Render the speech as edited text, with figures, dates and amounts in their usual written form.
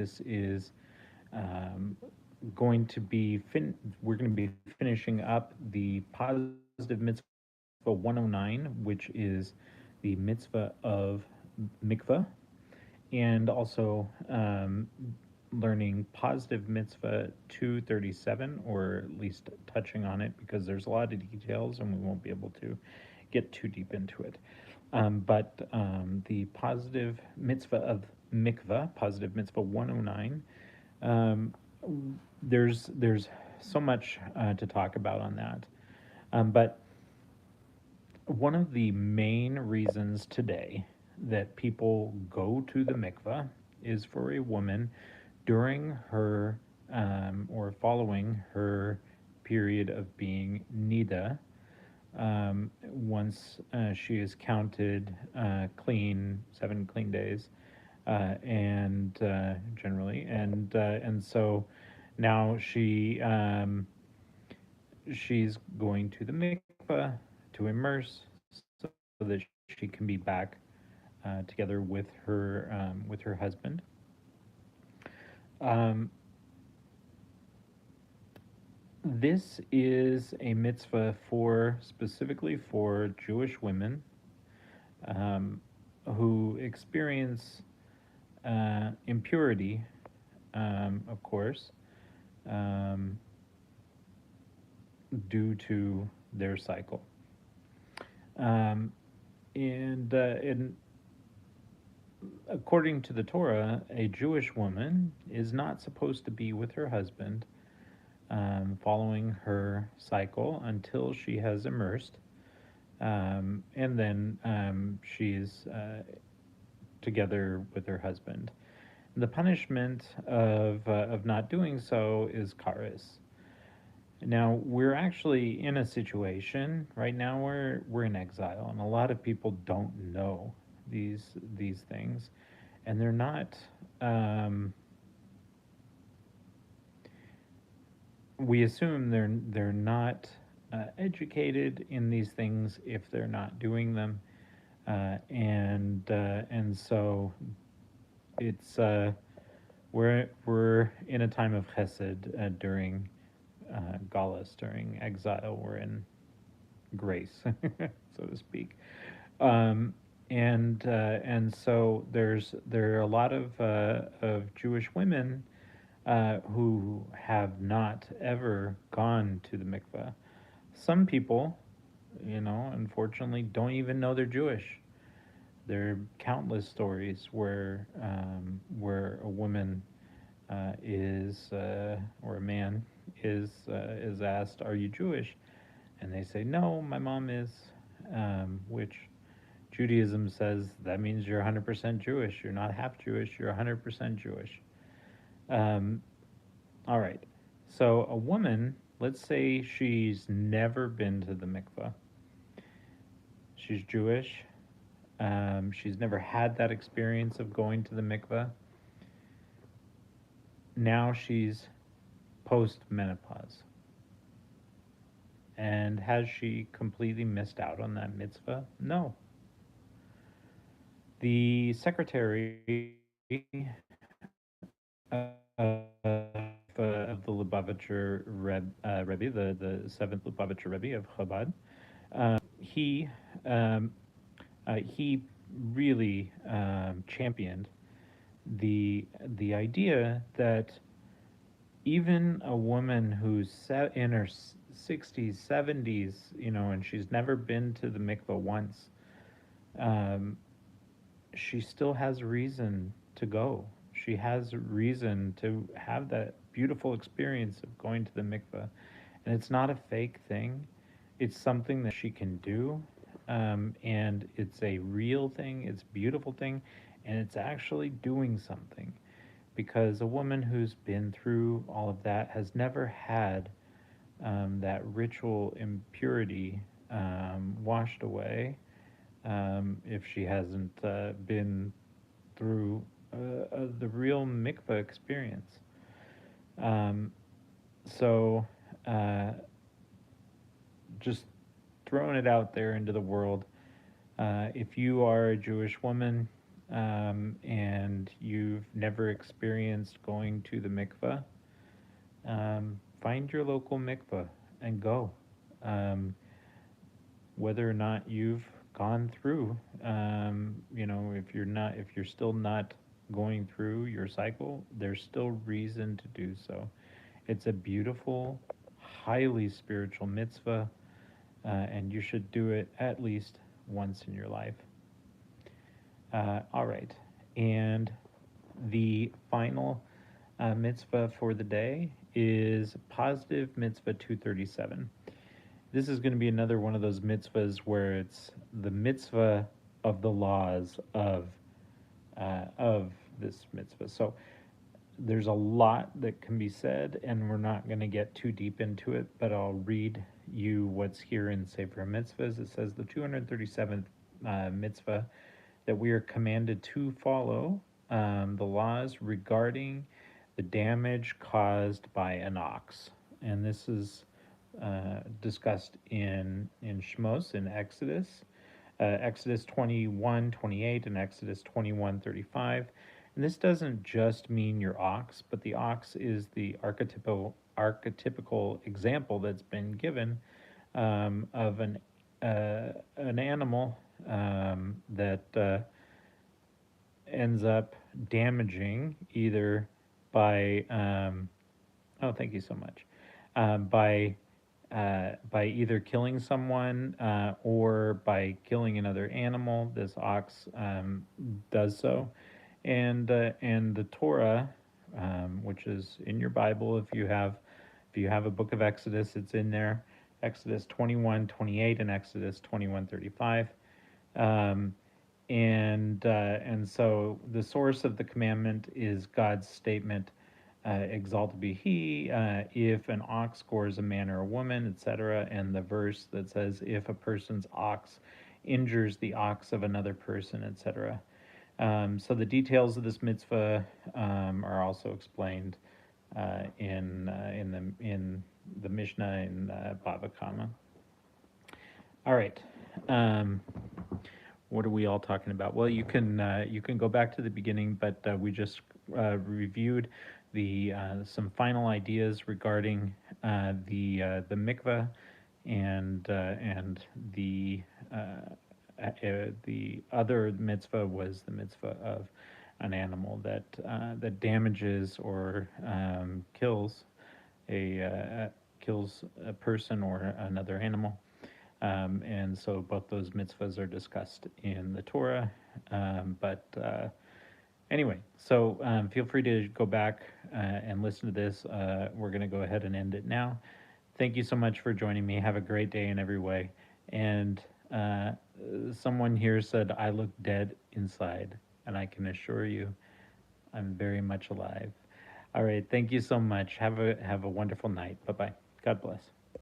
This is um, going to be we're going to be finishing up the positive mitzvah 109, which is the mitzvah of mikvah, and also learning positive mitzvah 237, or at least touching on it, because there's a lot of details and we won't be able to get too deep into it. But the positive mitzvah of mikvah, positive mitzvah 109, um, there's so much to talk about on that. But one of the main reasons today that people go to the mikvah is for a woman during her or following her period of being nida. Once she is counted clean, 7 clean days, and generally, and so now she's going to the mikvah to immerse so that she can be back together with her husband. Um, this is a mitzvah for specifically for Jewish women um, who experience impurity, of course, um, due to their cycle. Um, and according to the Torah, a Jewish woman is not supposed to be with her husband following her cycle until she has immersed, and then she's together with her husband. The punishment of not doing so is gores. Now we're actually in a situation right now where we're in exile, and a lot of people don't know these things, and they're not. Um, we assume they're not educated in these things if they're not doing them, and so it's we're in a time of chesed during galus, during exile. We're in grace, so to speak. Um, and so there are a lot of Jewish women who have not ever gone to the mikveh. Some people, unfortunately, don't even know they're Jewish. There are countless stories where a woman or a man is asked, "Are you Jewish?" And they say, "No, my mom is," which Judaism says that means you're 100% Jewish. You're not half Jewish. You're 100% Jewish. Um, all right. So a woman, let's say she's never been to the mikveh. She's Jewish. She's never had that experience of going to the mikveh. Now she's post menopause. And has she completely missed out on that mitzvah? No. The secretary of the Lubavitcher Rebbe, the seventh Lubavitcher Rebbe of Chabad, he he really championed the idea that even a woman who's in her 60s, 70s, and she's never been to the mikvah once, um, she still has reason to go. She has reason to have that beautiful experience of going to the mikveh. And it's not a fake thing, it's something that she can do. And it's a real thing, it's a beautiful thing, and it's actually doing something. Because a woman who's been through all of that has never had that ritual impurity washed away if she hasn't been through the real mikvah experience. Um, so, uh, just throwing it out there into the world, if you are a Jewish woman, and you've never experienced going to the mikvah, find your local mikvah and go. Um, whether or not you've gone through, if you're still not going through your cycle, there's still reason to do so. It's a beautiful, highly spiritual mitzvah, and you should do it at least once in your life. All right. And the final mitzvah for the day is positive mitzvah 237. This is going to be another one of those mitzvahs where it's the mitzvah of the laws of this mitzvah. So there's a lot that can be said, and we're not going to get too deep into it, but I'll read you what's here in Sefer Mitzvahs. It says the 237th mitzvah that we are commanded to follow the laws regarding the damage caused by an ox. And this is discussed in Shmos, in Exodus, Exodus 21:28 and Exodus 21:35. And this doesn't just mean your ox, but the ox is the archetypical example that's been given of an animal that ends up damaging either by oh, thank you so much, by either killing someone or by killing another animal. This ox does so, and the Torah, which is in your Bible, if you have a book of Exodus, it's in there. Exodus 21:28 and Exodus 21:35. Um, and so the source of the commandment is God's statement, exalted be he, if an ox gores a man or a woman, etc. And the verse that says, if a person's ox injures the ox of another person, etc. So the details of this mitzvah are also explained in the Mishnah in Bava Kama. All right. What are we all talking about? Well, you can go back to the beginning, but we just reviewed the some final ideas regarding the mikvah and the other mitzvah was the mitzvah of an animal that damages or kills a person or another animal. And so both those mitzvahs are discussed in the Torah. Anyway, so feel free to go back and listen to this. We're going to go ahead and end it now. Thank you so much for joining me. Have a great day in every way. And someone here said, I look dead inside. And I can assure you, I'm very much alive. All right. Thank you so much. Have a wonderful night. Bye bye. God bless.